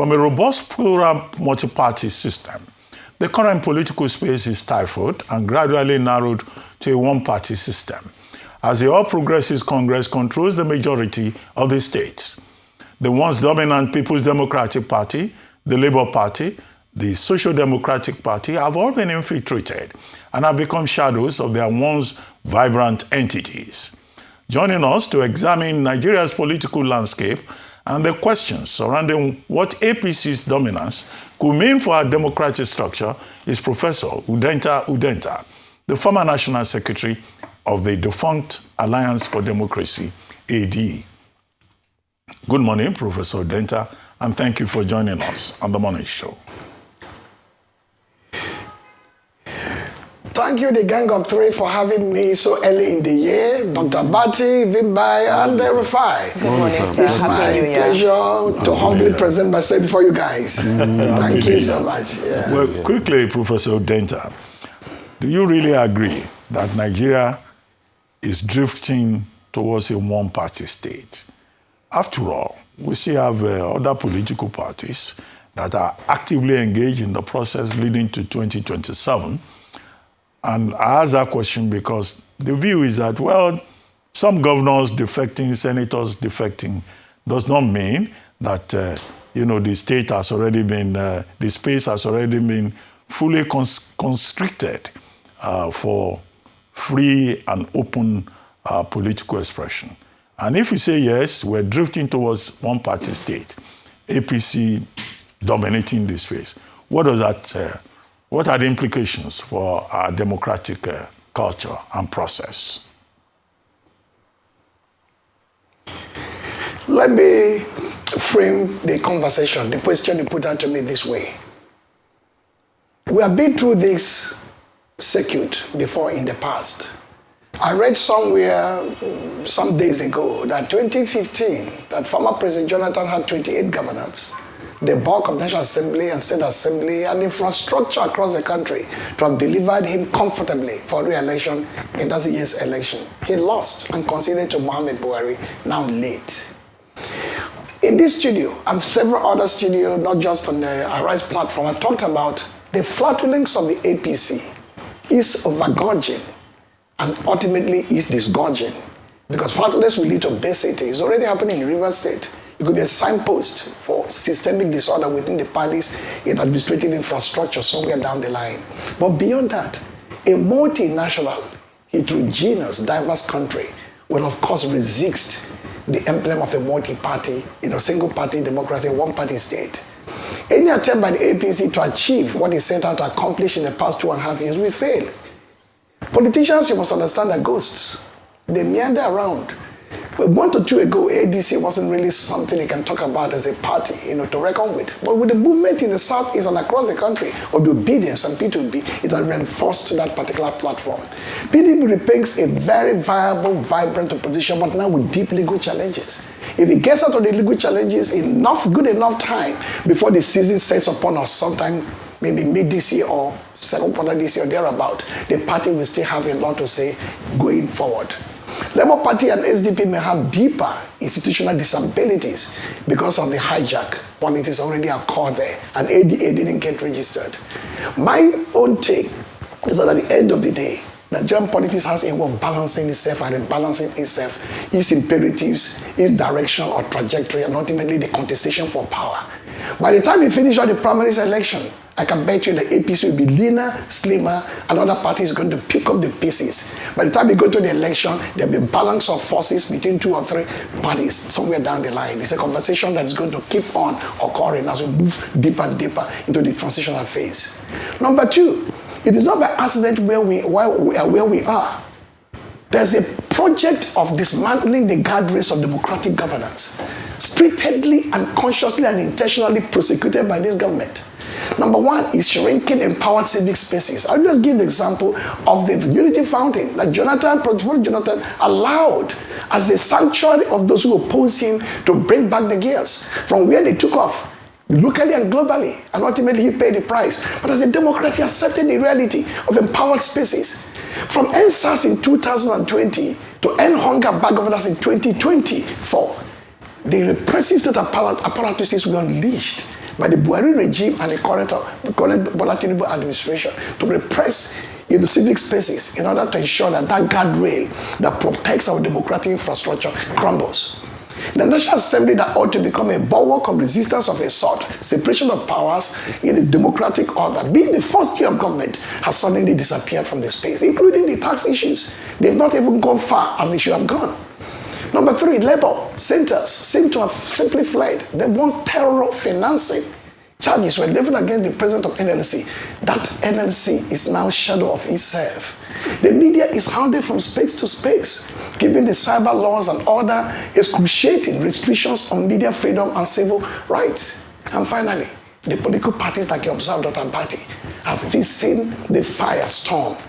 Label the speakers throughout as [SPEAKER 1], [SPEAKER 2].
[SPEAKER 1] From a robust plural multi-party system, the current political space is stifled and gradually narrowed to a one-party system, as the All Progressives Congress controls the majority of the states. The once dominant People's Democratic Party, the Labour Party, the Social Democratic Party have all been infiltrated and have become shadows of their once vibrant entities. Joining us to examine Nigeria's political landscape and the questions surrounding what APC's dominance could mean for our democratic structure is Professor Udenta, the former National Secretary of the Defunct Alliance for Democracy, AD. Good morning, Professor Udenta, and thank you for joining us on The Morning Show.
[SPEAKER 2] Thank you, the Gang of Three, for having me so early in the year. Dr. Bati, Vimbai, and Rufai.
[SPEAKER 3] Good morning, sir.
[SPEAKER 2] It's my pleasure to humbly present myself before you guys. Thank you so much. Yeah.
[SPEAKER 1] Well, quickly, Professor Udenta, do you really agree that Nigeria is drifting towards a one-party state? After all, we still have other political parties that are actively engaged in the process leading to 2027. And I ask that question because the view is that, well, some governors defecting, senators defecting, does not mean that, the state has already been, the space has already been fully constricted for free and open political expression. And if you say yes, we're drifting towards one-party state, APC dominating the space, what does that what are the implications for our democratic culture and process?
[SPEAKER 2] Let me frame the conversation, the question you put out to me this way. We have been through this circuit before in the past. I read somewhere some days ago that 2015, that former President Jonathan had 28 governors. The bulk of National Assembly and State Assembly and infrastructure across the country to have delivered him comfortably for re-election in that year's election. He lost and conceded to Mohamed Buhari, now late. In this studio and several other studios, not just on the Arise platform, I've talked about the flatulence of the APC is overgorging and ultimately is disgorging, because flatulence will lead to obesity. It's already happening in Rivers State. It could be a signpost for systemic disorder within the parties in administrative infrastructure somewhere down the line. But beyond that, a multinational, heterogeneous, diverse country will of course resist the emblem of a multi-party, single-party democracy, one-party state. Any attempt by the APC to achieve what it set out to accomplish in the past 2.5 years will fail. Politicians, you must understand, are ghosts. They meander around. But 1 to 2 ago, ADC wasn't really something you can talk about as a party, to reckon with. But with the movement in the Southeast and across the country of the obedience and P2B, it has reinforced that particular platform. PDP remains a very viable, vibrant opposition, but now with deep legal challenges. If it gets out of the legal challenges good enough time before the season sets upon us sometime, maybe mid this year or second quarter this year or thereabout, the party will still have a lot to say going forward. Labour Party and SDP may have deeper institutional disabilities because of the hijack politics already occurred there, and ADA didn't get registered. My own take is that at the end of the day, Nigerian politics has a way of balancing itself and rebalancing itself, its imperatives, its direction or trajectory, and ultimately the contestation for power. By the time we finish all the primaries election, I can bet you the APC will be leaner, slimmer, and other parties going to pick up the pieces. By the time we go to the election, there'll be a balance of forces between 2 or 3 parties somewhere down the line. It's a conversation that is going to keep on occurring as we move deeper and deeper into the transitional phase. Number 2, it is not by accident where we are. There's a project of dismantling the guardrails of democratic governance, spiritedly and consciously and intentionally prosecuted by this government. Number 1 is shrinking empowered civic spaces. I'll just give the example of the Unity Fountain that Jonathan allowed as a sanctuary of those who oppose him to bring back the gears from where they took off, locally and globally, and ultimately he paid the price. But as a Democrat, he accepted the reality of empowered spaces. From NSAS in 2020 to end hunger bag governance in 2024, the repressive state apparatuses were unleashed. by the Buhari regime and the current Bola Tinubu administration to repress in the civic spaces in order to ensure that that guardrail that protects our democratic infrastructure crumbles. The National Assembly that ought to become a bulwark of resistance of a sort, separation of powers in a democratic order, being the first tier of government, has suddenly disappeared from the space, including the tax issues. They've not even gone far as they should have gone. Number 3, labor centers seem to have simply fled. They want terror financing. Charges were leveled against the president of NLC. That NLC is now shadow of itself. The media is hounded from space to space, giving the cyber laws and other excruciating restrictions on media freedom and civil rights. And finally, the political parties, like you observed, Dr. Bati, have facing the firestorm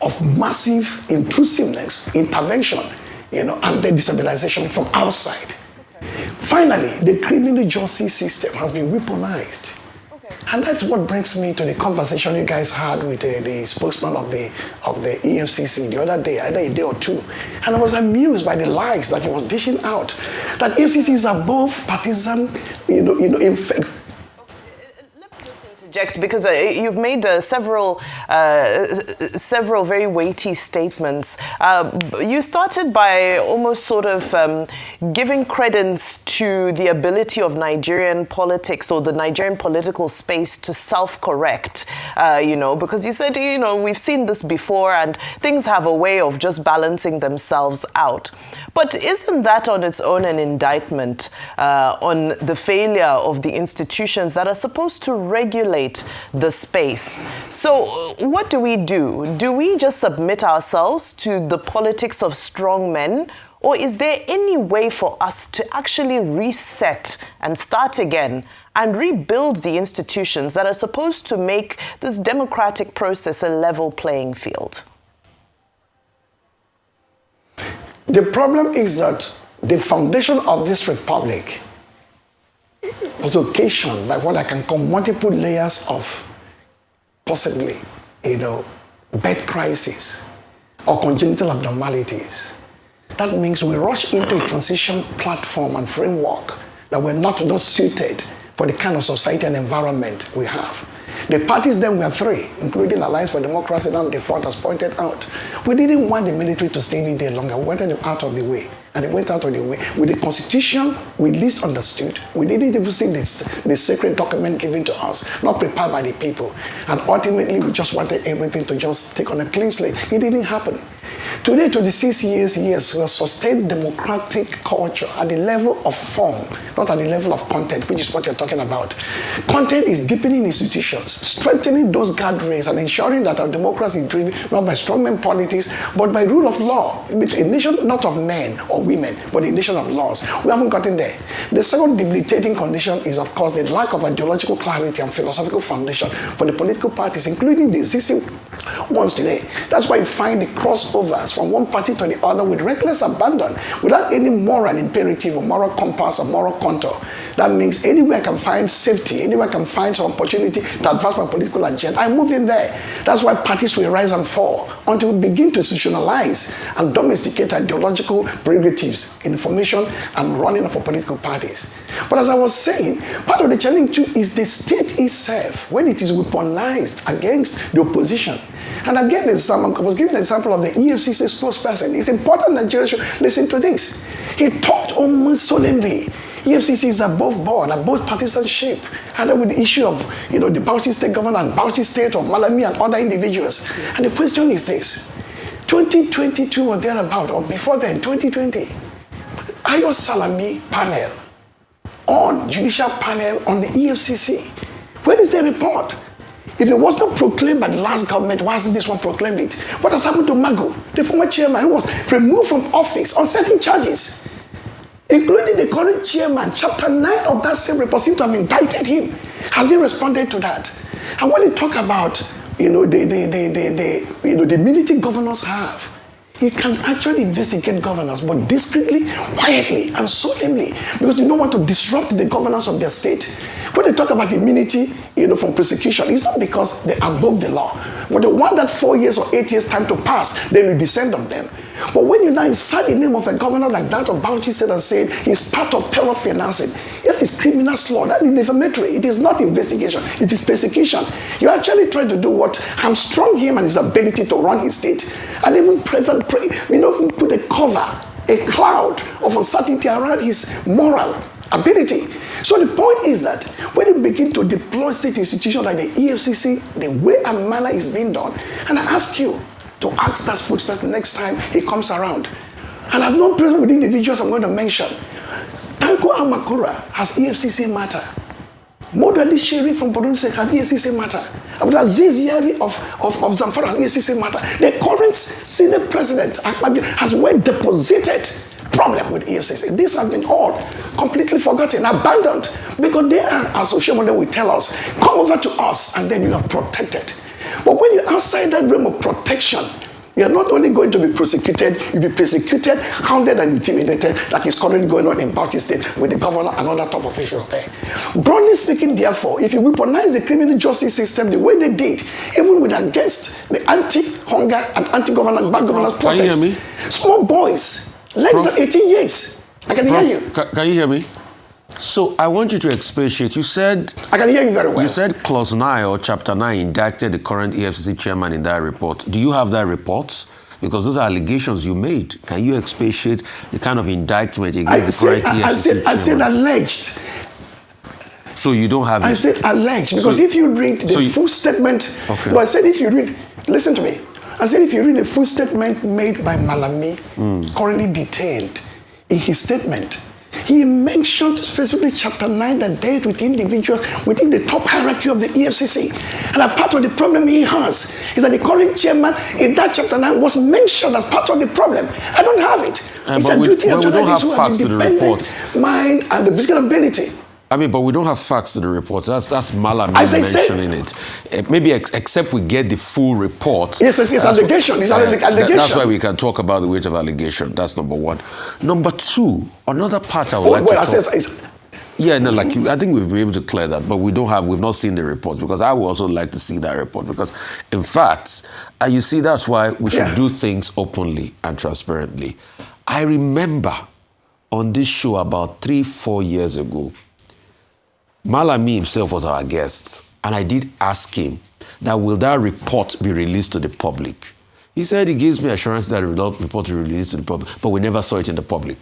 [SPEAKER 2] of massive intrusiveness, intervention, and the destabilization from outside. Okay. Finally, the criminal justice system has been weaponized. Okay. And that's what brings me to the conversation you guys had with the spokesman of the EFCC the other day, either a day or two. And I was amused by the lies that he was dishing out, that EFCC is above partisan,
[SPEAKER 3] because you've made several very weighty statements. You started by almost sort of giving credence to the ability of Nigerian politics or the Nigerian political space to self-correct, because you said, we've seen this before and things have a way of just balancing themselves out. But isn't that on its own an indictment on the failure of the institutions that are supposed to regulate the space? So what do? Do we just submit ourselves to the politics of strong men? Or is there any way for us to actually reset and start again and rebuild the institutions that are supposed to make this democratic process a level playing field?
[SPEAKER 2] The problem is that the foundation of this republic was occasioned by what I can call multiple layers of possibly, birth crisis or congenital abnormalities. That means we rush into a transition platform and framework that were not suited for the kind of society and environment we have. The parties then were 3, including Alliance for Democracy and Defunct, as pointed out. We didn't want the military to stay in there longer. We wanted them out of the way. And it went out of the way. With the Constitution, we least understood. We didn't even see the sacred document given to us, not prepared by the people. And ultimately, we just wanted everything to just take on a clean slate. It didn't happen. Today, 26 years, we have sustained democratic culture at the level of form, not at the level of content, which is what you're talking about. Content is deepening institutions, strengthening those guardrails, and ensuring that our democracy is driven not by strongman politics, but by rule of law. A nation not of men or women, but a nation of laws. We haven't gotten there. The second debilitating condition is, of course, the lack of ideological clarity and philosophical foundation for the political parties, including the existing ones today. That's why you find the crossovers from one party to the other with reckless abandon, without any moral imperative or moral compass or moral contour. That means anywhere I can find safety, anywhere I can find some opportunity to advance my political agenda, I move in there. That's why parties will rise and fall until we begin to institutionalize and domesticate ideological prerogatives in formation and running of our political parties. But as I was saying, part of the challenge too is the state itself, when it is weaponized against the opposition. And again, I was giving an example of the EFCC spokesperson. It's important Nigeria should listen to this. He talked almost solemnly. EFCC is above board, above partisanship, and then with the issue of the Bauchi State governor and Bauchi State or Malami and other individuals. And the question is this: 2022 or thereabout, or before then, 2020, Ayo Salami panel on judicial panel on the EFCC. Where is the report? If it was not proclaimed by the last government, why hasn't this one proclaimed it? What has happened to Mago, the former chairman who was removed from office on certain charges, including the current chairman? Chapter 9 of that same report seems to have indicted him. Has he responded to that? And when you talk about the immunity governors have, you can actually investigate governors, but discreetly, quietly, and solemnly, because you don't want to disrupt the governance of their state. When they talk about immunity, from prosecution, it's not because they're above the law, but they want that 4 years or 8 years time to pass, then we descend on them. But when you now insert the name of a governor like that of Bauchi State and say he's part of terror financing, it is criminal law. That is defamatory. It is not investigation. It is persecution. You're actually trying to do what hamstrung him and his ability to run his state, and even put a cover, a cloud of uncertainty around his moral ability. So the point is that when you begin to deploy state institutions like the EFCC, the way and manner is being done, and I ask you to ask that spokesperson next time he comes around. And I've known present with individuals I'm going to mention. Tanko Amakura has EFCC matter. Modali Sherry from Borno State has EFCC matter. Aziz Yari of Zamfara has EFCC matter. The current senior president has well deposited problem with EFCC. These have been all completely forgotten, abandoned, because they are associated with will tell us, come over to us and then you are protected. But when you're outside that realm of protection, you're not only going to be prosecuted, you'll be persecuted, hounded and intimidated, like is currently going on in Bauchi State with the governor and other top officials there. Broadly speaking, therefore, if you weaponize the criminal justice system the way they did, even with against the anti-hunger and anti-governance, bad governance protest, small boys, less than 18 years. I can hear you.
[SPEAKER 4] Can you hear me? So I want you to expatiate. You said...
[SPEAKER 2] I can hear you very well.
[SPEAKER 4] You said Clause 9 or Chapter 9 indicted the current EFCC chairman in that report. Do you have that report? Because those are allegations you made. Can you expatiate the kind of indictment against the current EFCC chairman?
[SPEAKER 2] I said alleged.
[SPEAKER 4] So you don't have it?
[SPEAKER 2] I said alleged. Because if you read the full statement...
[SPEAKER 4] Okay.
[SPEAKER 2] No, I said if you read... Listen to me. I said if you read the full statement made by Malami, currently detained, in his statement... He mentioned specifically Chapter 9 that dealt with individuals within the top hierarchy of the EFCC. And a part of the problem he has is that the current chairman in that Chapter 9 was mentioned as part of the problem. I don't have it. It's a duty of journalists who have independent mind and the physical ability.
[SPEAKER 4] I mean, but we don't have facts to the report. That's Malami mentioning it. Maybe except we get the full report.
[SPEAKER 2] Yes, it's allegation. It's allegation.
[SPEAKER 4] That's why we can talk about the weight of allegation. That's number one. Number two, another part I would like to talk... Yeah, no, I think we've been able to clear that, but we've not seen the report, because I would also like to see that report, because in fact, you see, that's why we should do things openly and transparently. I remember on this show about 3-4 years ago, Malami himself was our guest, and I did ask him that will that report be released to the public? He said he gives me assurance that the report will be released to the public, but we never saw it in the public.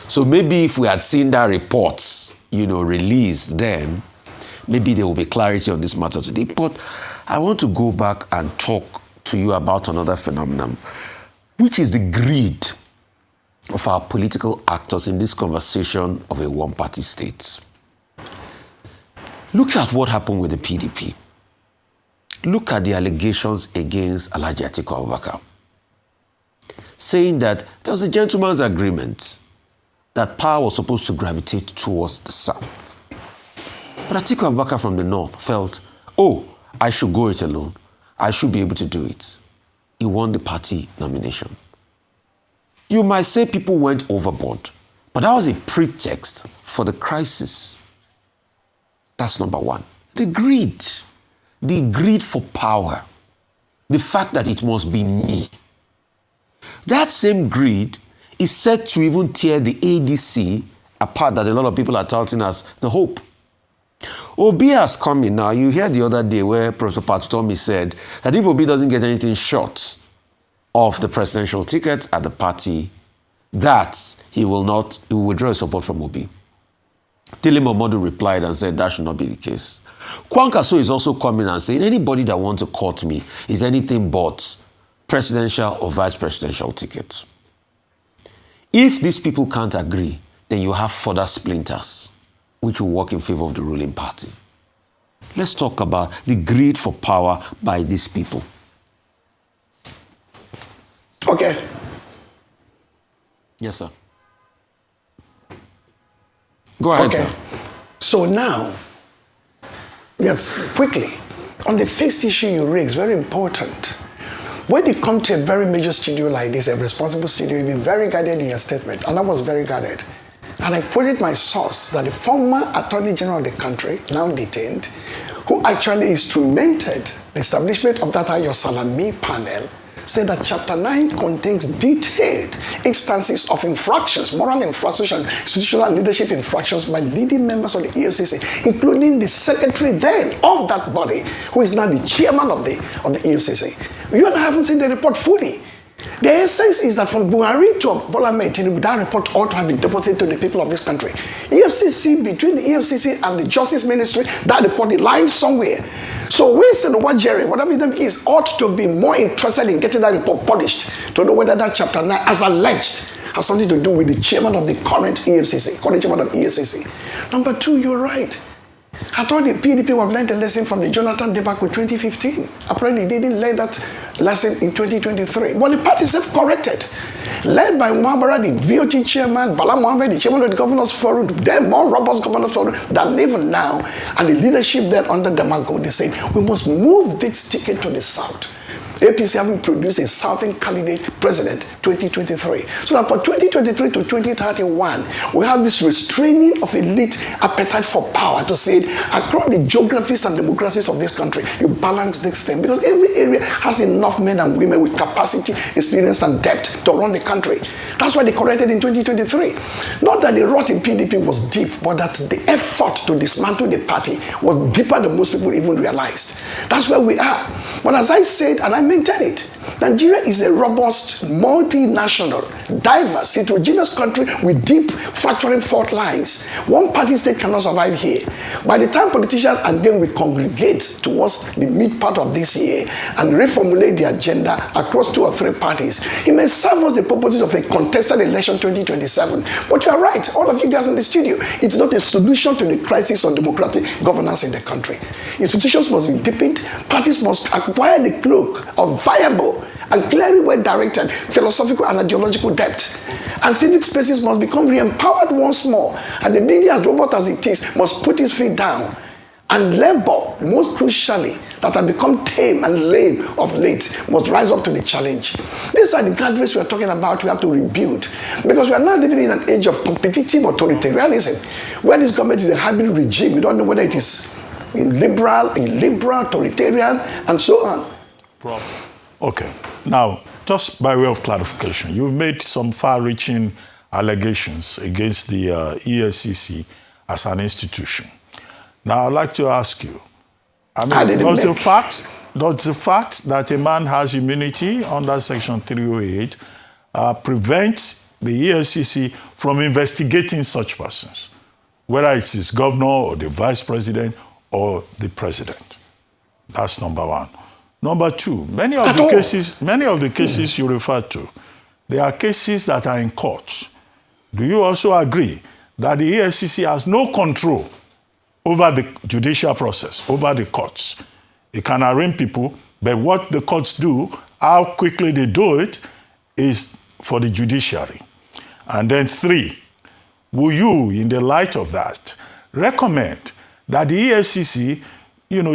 [SPEAKER 4] So maybe if we had seen that report, released then, maybe there will be clarity on this matter today. But I want to go back and talk to you about another phenomenon, which is the greed of our political actors in this conversation of a one-party state. Look at what happened with the PDP. Look at the allegations against Alhaji Atiku Abubakar, saying that there was a gentleman's agreement that power was supposed to gravitate towards the south. But Atiku Abubakar from the north felt, I should go it alone. I should be able to do it. He won the party nomination. You might say people went overboard, but that was a pretext for the crisis. That's number one. The greed for power, the fact that it must be me. That same greed is set to even tear the ADC apart, that a lot of people are touting as the hope. Obi has come in now. You heard the other day where Professor Patutomi said that if Obi doesn't get anything short of the presidential ticket at the party, that he will withdraw his support from Obi. Tili Momodu replied and said that should not be the case. Kwankaso is also coming and saying anybody that wants to court me is anything but presidential or vice presidential ticket. If these people can't agree, then you have further splinters which will work in favor of the ruling party. Let's talk about the greed for power by these people.
[SPEAKER 2] Okay.
[SPEAKER 4] Yes, sir. Go ahead, sir.
[SPEAKER 2] So now, quickly, on the first issue you raised, very important. When you come to a very major studio like this, a responsible studio, you've been very guided in your statement, and I was very guided. And I quoted my source that the former Attorney General of the country, now detained, who actually instrumented the establishment of that Ayo Salami panel, said that Chapter 9 contains detailed instances of infractions, moral infractions, institutional and leadership infractions by leading members of the EFCC, including the secretary then of that body, who is now the chairman of the EFCC. You and I haven't seen the report fully. The essence is that from Buhari to Bola Ahmed Tinubu, that report ought to have been deposited to the people of this country. EFCC, between the EFCC and the Justice Ministry, that report is lying somewhere. So we said what Jerry, whatever it is, ought to be more interested in getting that report published to know whether that Chapter 9, as alleged, has something to do with the chairman of the current EFCC, current chairman of EFCC. Number two, you're right. I thought the PDP would have learned a lesson from the Jonathan debacle 2015. Apparently, they didn't learn that lesson in 2023. But the party self-corrected. Led by Muhabara, the BOT chairman, Bala Mohammed, the chairman of the Governors Forum, then more robust Governors Forum than even now, and the leadership then under Demago, they said, we must move this ticket to the south. APC having produced a southern candidate president 2023. So that for 2023 to 2031, we have this restraining of elite appetite for power to say across the geographies and democracies of this country, you balance this thing. Because every area has enough men and women with capacity, experience, and depth to run the country. That's why they corrected in 2023. Not that the rot in PDP was deep, but that the effort to dismantle the party was deeper than most people even realized. That's where we are. But as I said, and I maintain it, Nigeria is a robust, multinational, diverse, heterogeneous country with deep fracturing fault lines. One party state cannot survive here. By the time politicians again will congregate towards the mid part of this year and reformulate the agenda across 2 or 3 parties, it may serve us the purposes of a contested election 2027. But you are right, all of you guys in the studio, it's not a solution to the crisis on democratic governance in the country. Institutions must be deepened, parties must acquire the cloak of viable and clearly well-directed philosophical and ideological depth. And civic spaces must become re-empowered once more. And the media, as robot as it is, must put its feet down. And labor, most crucially, that have become tame and lame of late, must rise up to the challenge. These are the guardrails we are talking about we have to rebuild. Because we are now living in an age of competitive authoritarianism, where this government is a hybrid regime. We don't know whether it is liberal, authoritarian, and so on.
[SPEAKER 1] Prof. Okay. Now, just by way of clarification, you've made some far-reaching allegations against the EFCC as an institution. Now, I'd like to ask you, does the fact that a man has immunity under Section 308 prevent the EFCC from investigating such persons, whether it's his governor or the vice president or the president? That's number one. Number two, many of the cases you refer to, they are cases that are in court. Do you also agree that the EFCC has no control over the judicial process, over the courts? It can arraign people, but what the courts do, how quickly they do it, is for the judiciary. And then 3, will you, in the light of that, recommend that the EFCC,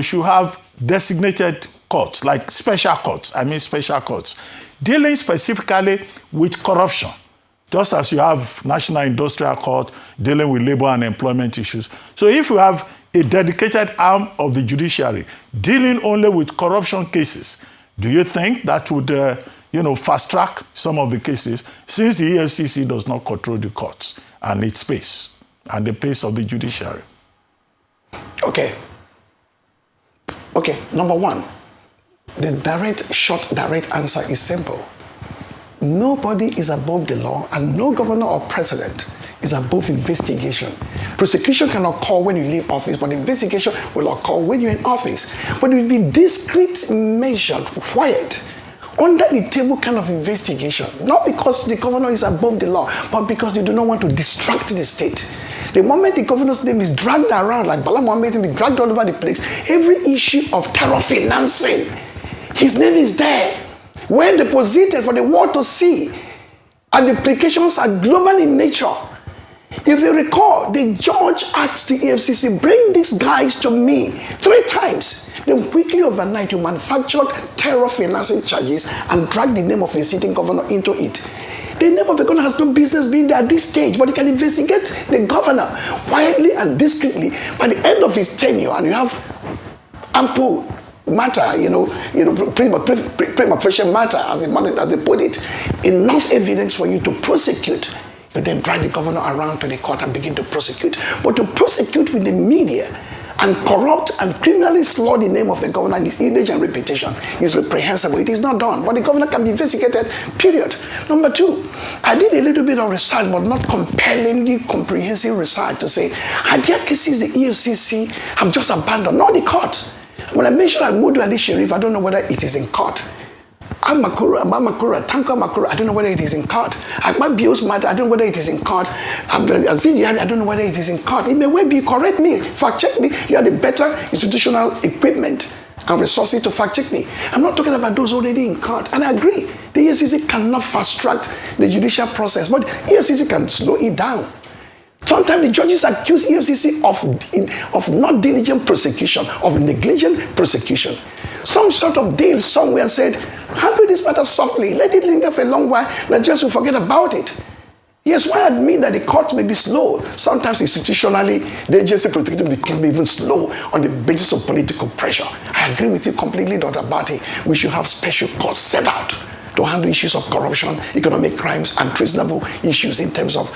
[SPEAKER 1] should have designated courts, like special courts, dealing specifically with corruption, just as you have National Industrial Court dealing with labor and employment issues. So if you have a dedicated arm of the judiciary dealing only with corruption cases, do you think that would, fast-track some of the cases, since the EFCC does not control the courts and its pace and the pace of the judiciary?
[SPEAKER 2] Okay, number one, the direct answer is simple. Nobody is above the law, and no governor or president is above investigation. Prosecution can occur when you leave office, but investigation will occur when you're in office. But it will be discreet, measured, quiet, under the table kind of investigation. Not because the governor is above the law, but because they do not want to distract the state. The moment the governor's name is dragged around, like Bala Mohammed be dragged all over the place, every issue of terror financing, his name is there, well deposited for the world to see. And the implications are global in nature. If you recall, the judge asked the EFCC, bring these guys to me 3 times. Then quickly overnight, you manufactured terror financing charges and dragged the name of a sitting governor into it. The name of the governor has no business being there at this stage, but he can investigate the governor quietly and discreetly by the end of his tenure, and you have ample matter, prima facie matter, as they put it, enough evidence for you to prosecute. But then drag the governor around to the court and begin to prosecute. But to prosecute with the media and corrupt and criminally slur the name of the governor and his image and reputation is reprehensible. It is not done. But the governor can be investigated, period. Number two, I did a little bit of research, but not compellingly comprehensive research to say, are there cases the EFCC have just abandoned? Not the court. When I mentioned Agbodo Ali Sharif, I don't know whether it is in court. Tanko Makura, I don't know whether it is in court. Akbar Bios matter, I don't know whether it is in court. Azidi, I don't know whether it is in court. It may well be, correct me, fact check me. You have the better institutional equipment and resources to fact check me. I'm not talking about those already in court. And I agree, the EFCC cannot fast track the judicial process, but EFCC can slow it down. Sometimes the judges accuse EFCC of not diligent prosecution, of negligent prosecution. Some sort of deal somewhere said, handle this matter softly, let it linger for a long while, let's just forget about it. Yes, why admit that the court may be slow? Sometimes institutionally, the agency protective can be even slow on the basis of political pressure. I agree with you completely, Dr. Bati. We should have special courts set out to handle issues of corruption, economic crimes, and treasonable issues in terms of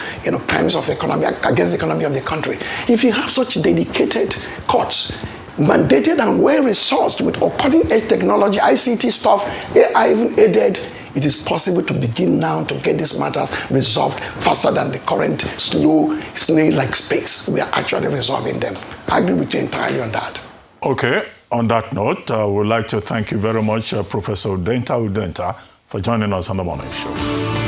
[SPEAKER 2] crimes of economy against the economy of the country. If you have such dedicated courts, mandated and well-resourced with cutting-edge technology, ICT stuff, AI even aided, it is possible to begin now to get these matters resolved faster than the current slow, snail-like pace we are actually resolving them. I agree with you entirely on that.
[SPEAKER 1] Okay, on that note, I would like to thank you very much, Professor Udenta, for joining us on the morning show.